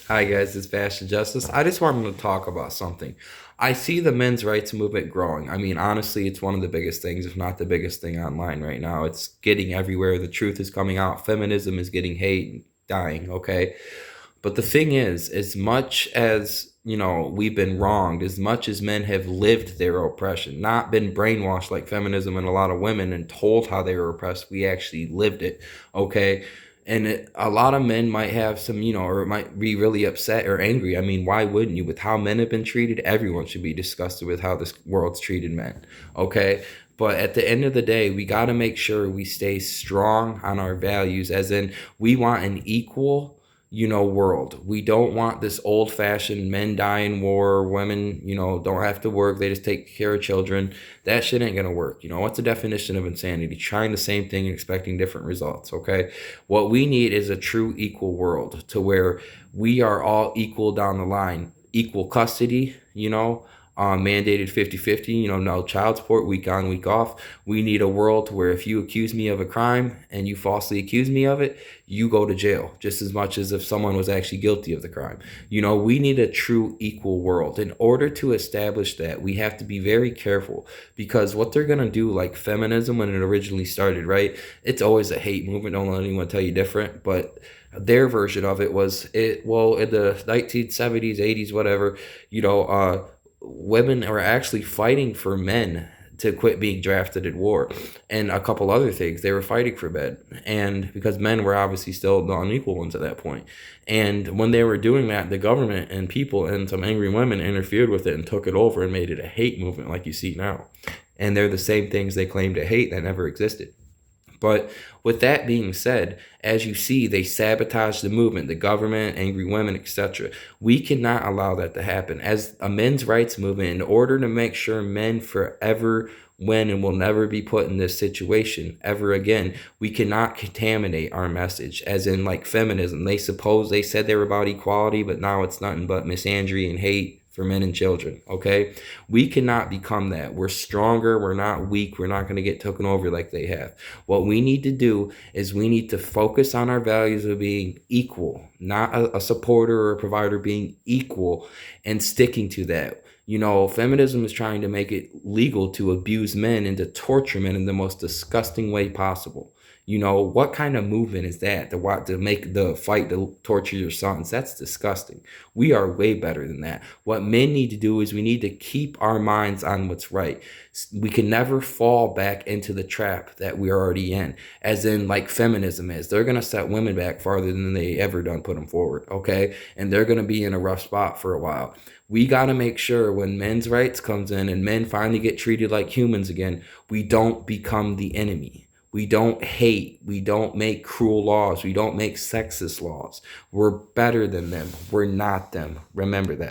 Hi guys, it's Fashion Justice. I just wanted to talk about something. I see the men's rights movement growing. I mean, honestly, it's one of the biggest things, if not the biggest thing online right now. It's getting everywhere. The truth is coming out. Feminism is getting hate and dying, okay? But the thing is, as much as, we've been wronged, as much as men have lived their oppression, not been brainwashed like feminism and a lot of women and told how they were oppressed, we actually lived it, okay? And a lot of men might have some, or might be really upset or angry. I mean, why wouldn't you? With how men have been treated, everyone should be disgusted with how this world's treated men, okay? But at the end of the day, we got to make sure we stay strong on our values, as in we want an equal world. We don't want this old fashioned men die in war, women, don't have to work. They just take care of children. That shit ain't gonna work. What's the definition of insanity? Trying the same thing and expecting different results. Okay. What we need is a true equal world to where we are all equal down the line, equal custody, mandated 50-50, no child support, week on, week off. We need a world where if you accuse me of a crime and you falsely accuse me of it, you go to jail just as much as if someone was actually guilty of the crime. We need a true equal world. In order to establish that, we have to be very careful, because what they're going to do, like feminism when it originally started, right? It's always a hate movement. Don't let anyone tell you different, but their version of it was in the 1970s, 80s, whatever, women are actually fighting for men to quit being drafted at war, and a couple other things. They were fighting for men, and because men were obviously still the unequal ones at that point. And when they were doing that, the government and people and some angry women interfered with it and took it over and made it a hate movement like you see now. And they're the same things they claim to hate that never existed. But with that being said, as you see, they sabotage the movement, the government, angry women, etc. We cannot allow that to happen. As a men's rights movement, in order to make sure men forever win and will never be put in this situation ever again, we cannot contaminate our message. As in, like feminism, they said they were about equality, but now it's nothing but misandry and hate for men and children, okay? We cannot become that. We're stronger. We're not weak. We're not going to get taken over like they have. What we need to do is we need to focus on our values of being equal, not a supporter or a provider, being equal and sticking to that. Feminism is trying to make it legal to abuse men and to torture men in the most disgusting way possible. What kind of movement is that to make the fight to torture your sons? That's disgusting. We are way better than that. What men need to do is we need to keep our minds on what's right. We can never fall back into the trap that we're already in, as in like feminism is. They're going to set women back farther than they ever done put them forward, okay? And they're going to be in a rough spot for a while. We got to make sure when men's rights comes in and men finally get treated like humans again, we don't become the enemy. We don't hate. We don't make cruel laws. We don't make sexist laws. We're better than them. We're not them. Remember that.